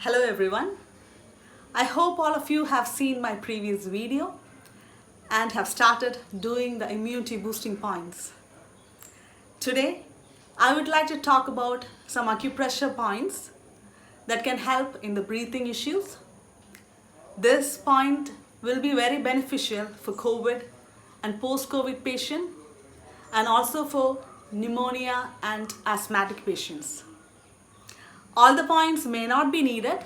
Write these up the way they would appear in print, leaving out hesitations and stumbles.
Hello everyone. I hope all of you have seen my previous video and have started doing the immunity boosting points. Today, I would like to talk about some acupressure points that can help in the breathing issues. This point will be very beneficial for COVID and post-COVID patient and also for pneumonia and asthmatic patients. All the points may not be needed,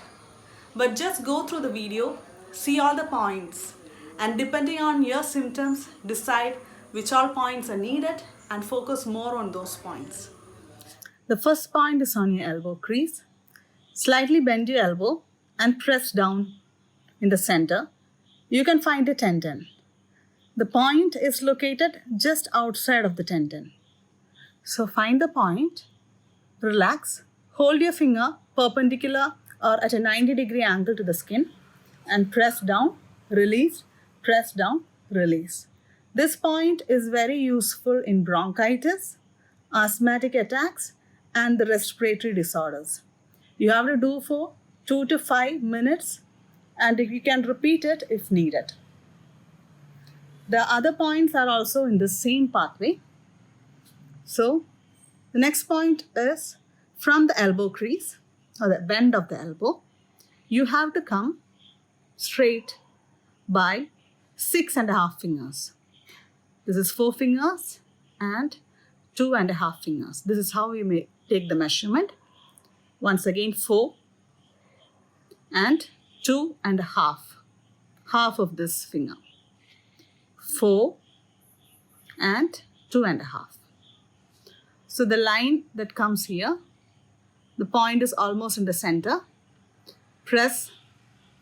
but just go through the video, see all the points, and depending on your symptoms, decide which all points are needed and focus more on those points. The first point is on your elbow crease. Slightly bend your elbow and press down in the center. You can find a tendon. The point is located just outside of the tendon. So find the point, relax, hold your finger perpendicular or at a 90-degree angle to the skin and press down, release, press down, release. This point is very useful in bronchitis, asthmatic attacks, and the respiratory disorders. You have to do for 2 to 5 minutes and you can repeat it if needed. The other points are also in the same pathway. So the next point is from the elbow crease or the bend of the elbow, you have to come straight by 6.5 fingers. This is 4 fingers and 2.5 fingers. This is how we may take the measurement. Once again, 4 and 2.5, half of this finger. 4 and 2.5. So the line that comes here, the point is almost in the center. Press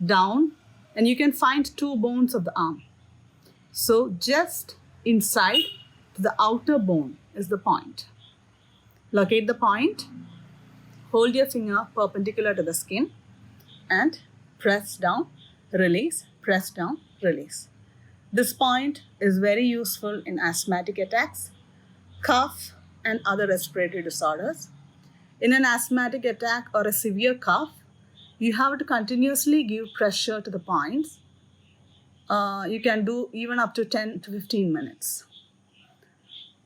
down and you can find 2 bones of the arm. So just inside the outer bone is the point. Locate the point, hold your finger perpendicular to the skin and press down, release, press down, release. This point is very useful in asthmatic attacks, cough, and other respiratory disorders. In an asthmatic attack or a severe cough, you have to continuously give pressure to the points. You can do even up to 10 to 15 minutes.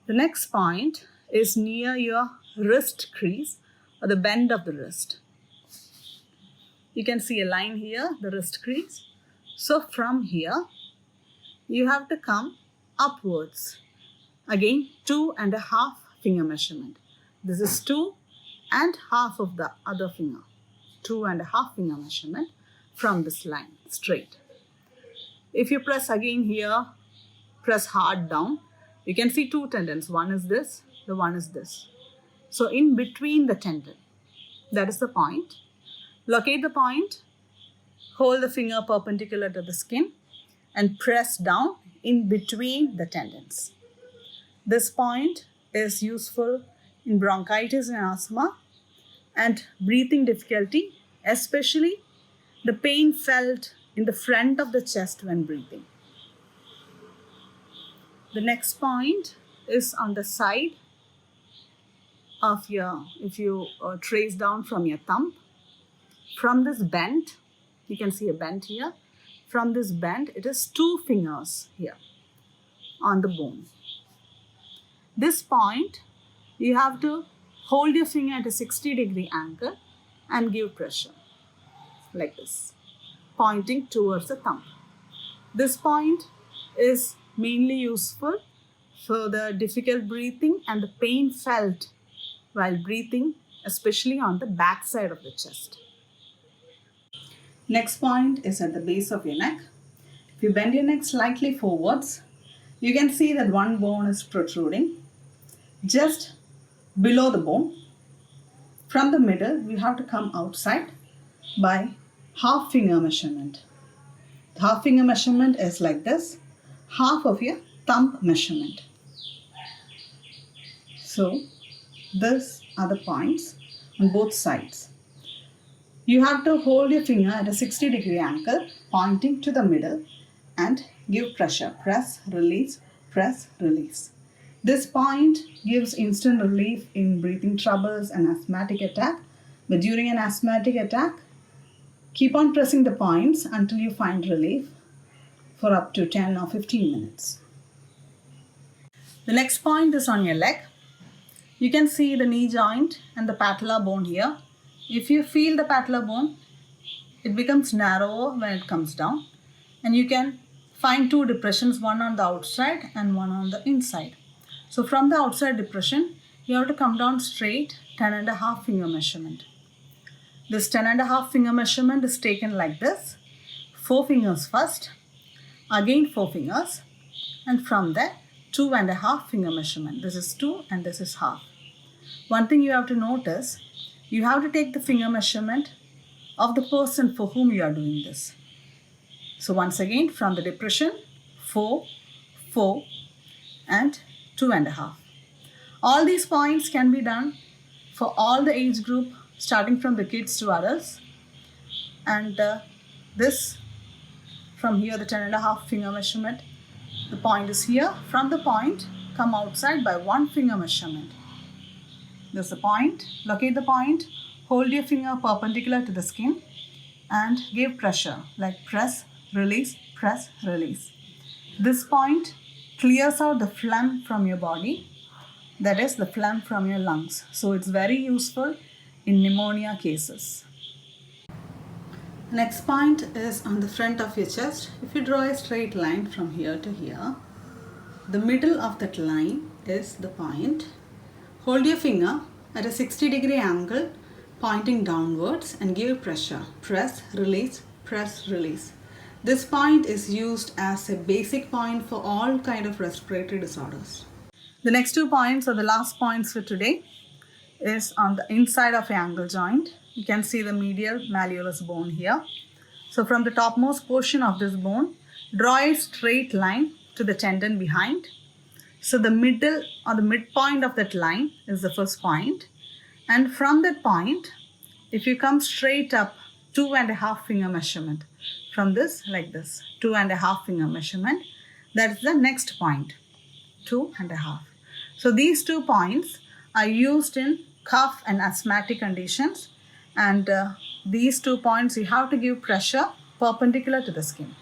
The next point is near your wrist crease or the bend of the wrist. You can see a line here, the wrist crease. So from here, you have to come upwards. Again, 2.5 finger measurement. This is 2 and half of the other finger. 2.5 finger measurement from this line straight. If you press again here, press hard down, you can see 2 tendons. One is this, the one is this. So in between the tendon, that is the point. Locate the point, hold the finger perpendicular to the skin and press down in between the tendons. This point is useful in bronchitis and asthma and breathing difficulty, especially the pain felt in the front of the chest when breathing. The next point is on the side of your, if you trace down from your thumb, from this bend, you can see a bend here. From this bend, it is 2 fingers here on the bone. This point, you have to hold your finger at a 60-degree angle and give pressure like this, pointing towards the thumb. This point is mainly useful for the difficult breathing and the pain felt while breathing, especially on the back side of the chest. Next point is at the base of your neck. If you bend your neck slightly forwards, you can see that one bone is protruding just below the bone. From the middle, we have to come outside by half finger measurement. The half finger measurement is like this, half of your thumb measurement. So these are the points on both sides. You have to hold your finger at a 60-degree angle, pointing to the middle and give pressure. Press, release, press, release. This point gives instant relief in breathing troubles and asthmatic attack. But during an asthmatic attack, Keep on pressing the points until you find relief for up to 10 or 15 minutes. The next point is on your leg. You can see the knee joint and the patella bone here. If you feel the patella bone, it becomes narrower when it comes down, and you can find two depressions, one on the outside and one on the inside. So from the outside depression, you have to come down straight 10.5 finger measurement. This 10.5 finger measurement is taken like this. 4 fingers first, again 4 fingers, and from there 2.5 finger measurement. This is 2 and this is half. One thing you have to notice, you have to take the finger measurement of the person for whom you are doing this. So once again, from the depression, 4, 4 and 2.5. All these points can be done for all the age group, starting from the kids to adults. And this, from here, the 10.5 finger measurement, the point is here. From the point, come outside by 1 finger measurement. This is the point. Locate the point. Hold your finger perpendicular to the skin and give pressure, like press, release, press, release. This point clears out the phlegm from your body, that is the phlegm from your lungs. So it's very useful in pneumonia cases. Next point is on the front of your chest. If you draw a straight line from here to here, the middle of that line is the point. Hold your finger at a 60-degree angle pointing downwards and give pressure. Press, release, press, release. This point is used as a basic point for all kind of respiratory disorders. The next 2 points are the last points for today is on the inside of the ankle joint. You can see the medial malleolus bone here. So from the topmost portion of this bone, draw a straight line to the tendon behind. So the middle or the midpoint of that line is the first point. And from that point, if you come straight up, 2.5 finger measurement. From this, like this, 2.5 finger measurement. That is the next point, 2.5. So these 2 points are used in cough and asthmatic conditions. And these 2 points, you have to give pressure perpendicular to the skin.